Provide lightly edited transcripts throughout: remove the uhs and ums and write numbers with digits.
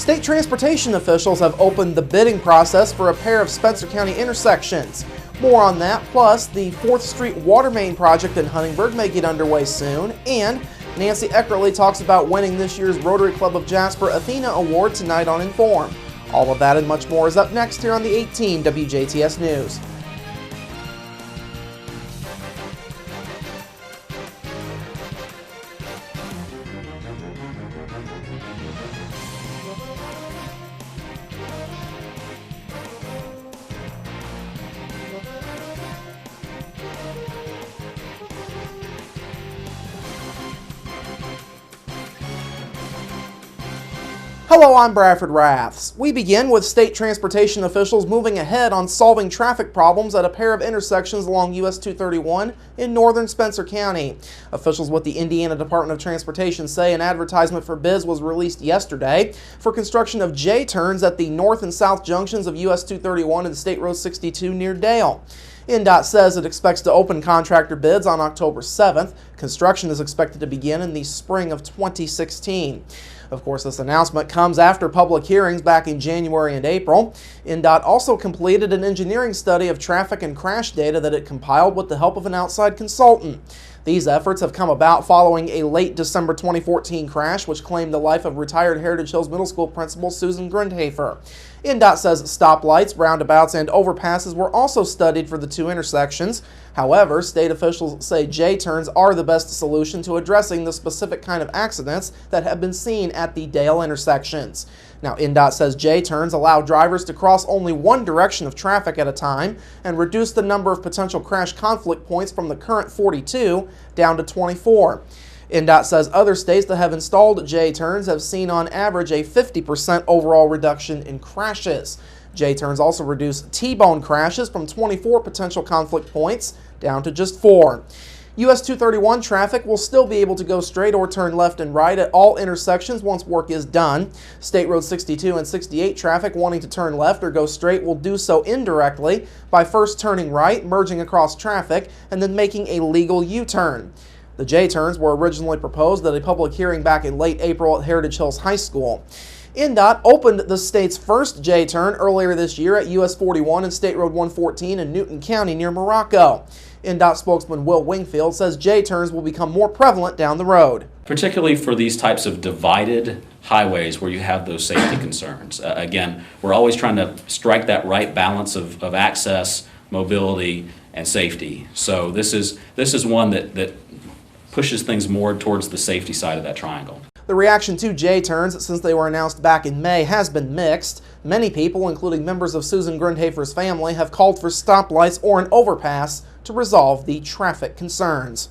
State transportation officials have opened the bidding process for a pair of Spencer County intersections. More on that, plus the 4th Street water main project in Huntingburg may get underway soon, and Nancy Eckerly talks about winning this year's Rotary Club of Jasper Athena Award tonight on Inform. All of that and much more is up next here on the 18 WJTS News. Hello, I'm Bradford Raths. We begin with state transportation officials moving ahead on solving traffic problems at a pair of intersections along US 231 in northern Spencer County. Officials with the Indiana Department of Transportation say an advertisement for bids was released yesterday for construction of J-turns at the north and south junctions of US 231 and State Road 62 near Dale. INDOT says it expects to open contractor bids on October 7th. Construction is expected to begin in the spring of 2016. Of course, this announcement comes after public hearings back in January and April. INDOT also completed an engineering study of traffic and crash data that it compiled with the help of an outside consultant. These efforts have come about following a late December 2014 crash which claimed the life of retired Heritage Hills Middle School principal Susan Grundhafer. INDOT says stoplights, roundabouts, and overpasses were also studied for the two intersections. However, state officials say J-turns are the best solution to addressing the specific kind of accidents that have been seen at the Dale intersections. Now, INDOT says J-turns allow drivers to cross only one direction of traffic at a time and reduce the number of potential crash conflict points from the current 42 down to 24. INDOT says other states that have installed J-turns have seen on average a 50% overall reduction in crashes. J-turns also reduce T-bone crashes from 24 potential conflict points down to just 4. US 231 traffic will still be able to go straight or turn left and right at all intersections once work is done. State Road 62 and 68 traffic wanting to turn left or go straight will do so indirectly by first turning right, merging across traffic, and then making a legal U-turn. The J-turns were originally proposed at a public hearing back in late April at Heritage Hills High School. INDOT opened the state's first J-turn earlier this year at US 41 and State Road 114 in Newton County near Morocco. INDOT spokesman Will Wingfield says J-turns will become more prevalent down the road. Particularly for these types of divided highways where you have those safety concerns. Again, we're always trying to strike that right balance of access, mobility, and safety. So this is one that pushes things more towards the safety side of that triangle. The reaction to J-turns since they were announced back in May has been mixed. Many people, including members of Susan Grundhafer's family, have called for stoplights or an overpass to resolve the traffic concerns.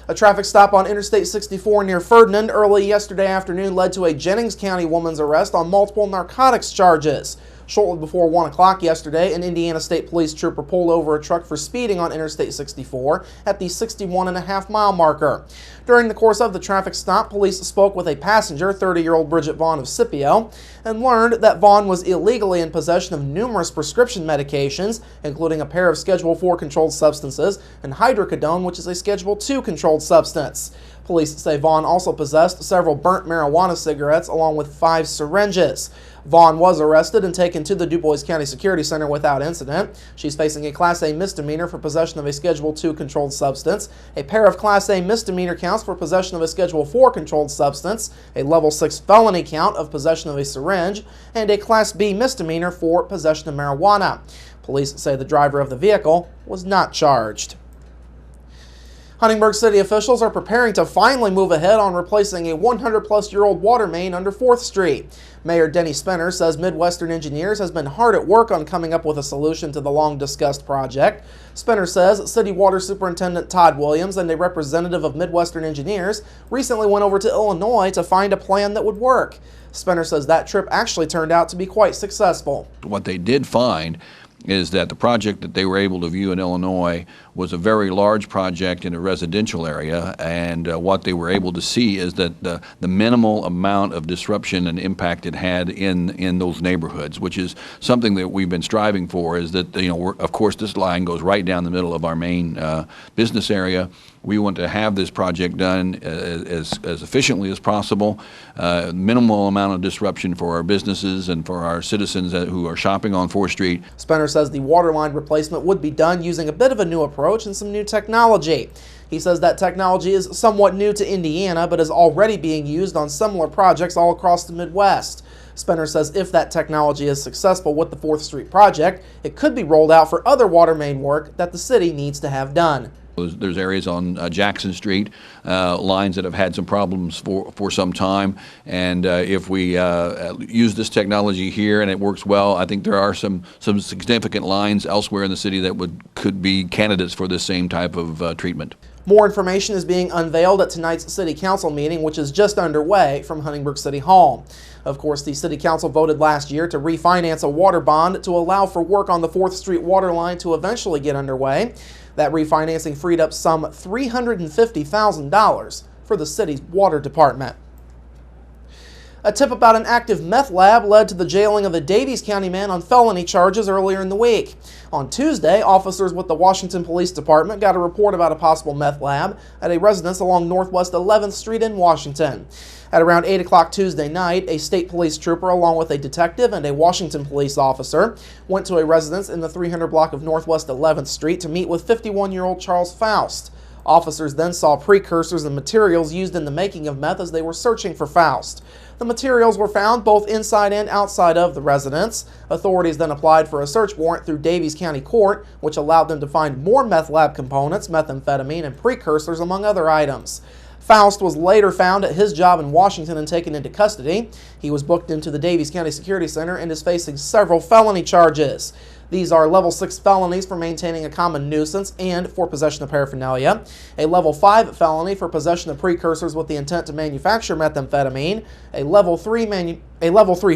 A traffic stop on Interstate 64 near Ferdinand early yesterday afternoon led to a Jennings County woman's arrest on multiple narcotics charges. Shortly before 1 o'clock yesterday, an Indiana State Police trooper pulled over a truck for speeding on Interstate 64 at the 61.5-mile marker. During the course of the traffic stop, police spoke with a passenger, 30-year-old Bridget Vaughn of Scipio, and learned that Vaughn was illegally in possession of numerous prescription medications, including a pair of Schedule IV controlled substances and hydrocodone, which is a Schedule II controlled substance. Police say Vaughn also possessed several burnt marijuana cigarettes along with 5 syringes. Vaughn was arrested and taken to the DuBois County Security Center without incident. She's facing a Class A misdemeanor for possession of a Schedule II controlled substance, a pair of Class A misdemeanor counts for possession of a Schedule IV controlled substance, a Level 6 felony count of possession of a syringe, and a Class B misdemeanor for possession of marijuana. Police say the driver of the vehicle was not charged. Huntingburg City officials are preparing to finally move ahead on replacing a 100-plus-year-old water main under 4th Street. Mayor Denny Spinner says Midwestern Engineers has been hard at work on coming up with a solution to the long-discussed project. Spinner says City Water Superintendent Todd Williams and a representative of Midwestern Engineers recently went over to Illinois to find a plan that would work. Spinner says that trip actually turned out to be quite successful. What they did find is that the project that they were able to view in Illinois was a very large project in a residential area, and what they were able to see is that the minimal amount of disruption and impact it had in those neighborhoods, which is something that we've been striving for, is that, of course, this line goes right down the middle of our main business area, We want to have this project done as efficiently as possible, minimal amount of disruption for our businesses and for our citizens who are shopping on 4th Street. Spenter says the water line replacement would be done using a bit of a new approach and some new technology. He says that technology is somewhat new to Indiana, but is already being used on similar projects all across the Midwest. Spenter says if that technology is successful with the 4th Street project, it could be rolled out for other water main work that the city needs to have done. There's areas on Jackson Street, lines that have had some problems for some time, and if we use this technology here and it works well, I think there are some significant lines elsewhere in the city that could be candidates for this same type of treatment. More information is being unveiled at tonight's City Council meeting, which is just underway from Huntingburg City Hall. Of course, the City Council voted last year to refinance a water bond to allow for work on the 4th Street water line to eventually get underway. That refinancing freed up some $350,000 for the city's water department. A tip about an active meth lab led to the jailing of a Davies County man on felony charges earlier in the week. On Tuesday, officers with the Washington Police Department got a report about a possible meth lab at a residence along Northwest 11th Street in Washington. At around 8 o'clock Tuesday night, a state police trooper along with a detective and a Washington police officer went to a residence in the 300 block of Northwest 11th Street to meet with 51-year-old Charles Faust. Officers then saw precursors and materials used in the making of meth as they were searching for Faust. The materials were found both inside and outside of the residence. Authorities then applied for a search warrant through Davies County Court, which allowed them to find more meth lab components, methamphetamine, and precursors, among other items. Faust was later found at his job in Washington and taken into custody. He was booked into the Davies County Security Center and is facing several felony charges. These are level 6 felonies for maintaining a common nuisance and for possession of paraphernalia, a level 5 felony for possession of precursors with the intent to manufacture methamphetamine, a level 3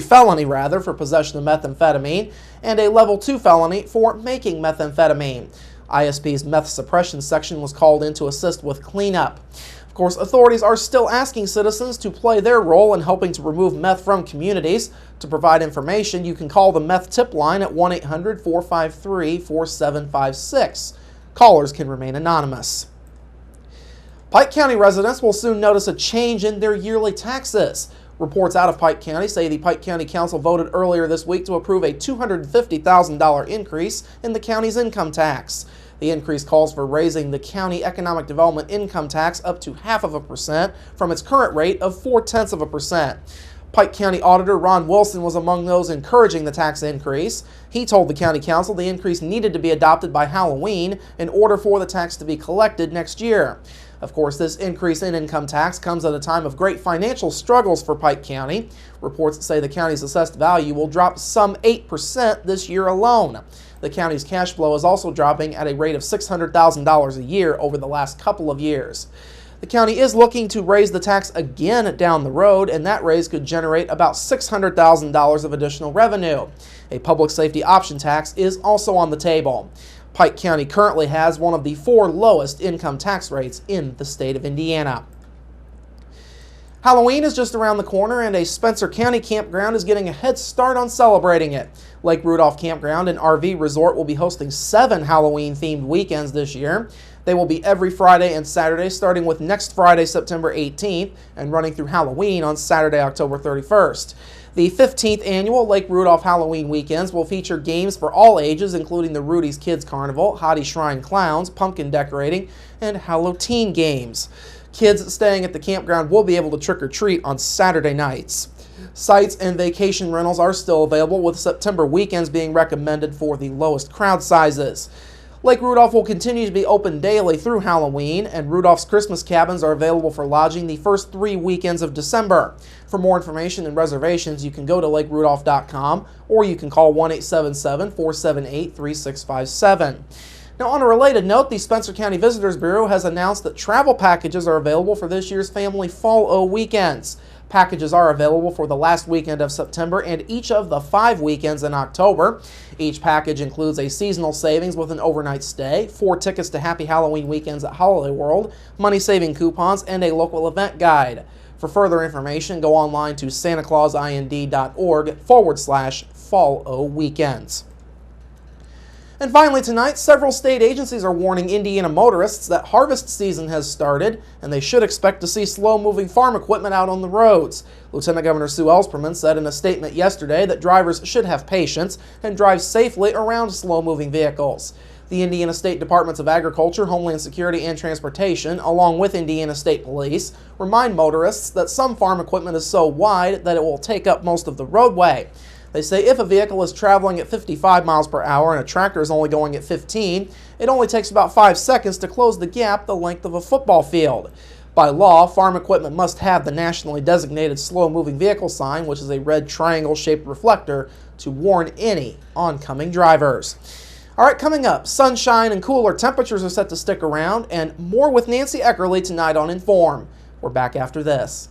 felony for possession of methamphetamine, and a level 2 felony for making methamphetamine. ISP's meth suppression section was called in to assist with cleanup. Of course, authorities are still asking citizens to play their role in helping to remove meth from communities. To provide information, you can call the meth tip line at 1-800-453-4756. Callers can remain anonymous. Pike County residents will soon notice a change in their yearly taxes. Reports out of Pike County say the Pike County Council voted earlier this week to approve a $250,000 increase in the county's income tax. The increase calls for raising the county economic development income tax up to 0.5% from its current rate of 0.4%. Pike County Auditor Ron Wilson was among those encouraging the tax increase. He told the County Council the increase needed to be adopted by Halloween in order for the tax to be collected next year. Of course, this increase in income tax comes at a time of great financial struggles for Pike County. Reports say the county's assessed value will drop some 8% this year alone. The county's cash flow is also dropping at a rate of $600,000 a year over the last couple of years. The county is looking to raise the tax again down the road, and that raise could generate about $600,000 of additional revenue. A public safety option tax is also on the table. Pike County currently has one of the 4 lowest income tax rates in the state of Indiana. Halloween is just around the corner, and a Spencer County campground is getting a head start on celebrating it. Lake Rudolph Campground and RV Resort will be hosting 7 Halloween-themed weekends this year. They will be every Friday and Saturday, starting with next Friday, September 18th, and running through Halloween on Saturday, October 31st. The 15th annual Lake Rudolph Halloween weekends will feature games for all ages, including the Rudy's Kids Carnival, Hottie Shrine Clowns, pumpkin decorating, and Halloween games. Kids staying at the campground will be able to trick-or-treat on Saturday nights. Sites and vacation rentals are still available, with September weekends being recommended for the lowest crowd sizes. Lake Rudolph will continue to be open daily through Halloween, and Rudolph's Christmas cabins are available for lodging the first 3 weekends of December. For more information and reservations, you can go to lakerudolph.com, or you can call 1-877-478-3657. Now, on a related note, the Spencer County Visitors Bureau has announced that travel packages are available for this year's Family Fall-O weekends. Packages are available for the last weekend of September and each of the 5 weekends in October. Each package includes a seasonal savings with an overnight stay, 4 tickets to Happy Halloween weekends at Holiday World, money-saving coupons, and a local event guide. For further information, go online to santaclausind.org/Fall-O weekends. And finally tonight, several state agencies are warning Indiana motorists that harvest season has started and they should expect to see slow-moving farm equipment out on the roads. Lieutenant Governor Sue Ellspermann said in a statement yesterday that drivers should have patience and drive safely around slow-moving vehicles. The Indiana State Departments of Agriculture, Homeland Security, and Transportation, along with Indiana State Police, remind motorists that some farm equipment is so wide that it will take up most of the roadway. They say if a vehicle is traveling at 55 miles per hour and a tractor is only going at 15, it only takes about 5 seconds to close the gap the length of a football field. By law, farm equipment must have the nationally designated slow-moving vehicle sign, which is a red triangle-shaped reflector, to warn any oncoming drivers. All right, coming up, sunshine and cooler temperatures are set to stick around, and more with Nancy Eckerly tonight on Inform. We're back after this.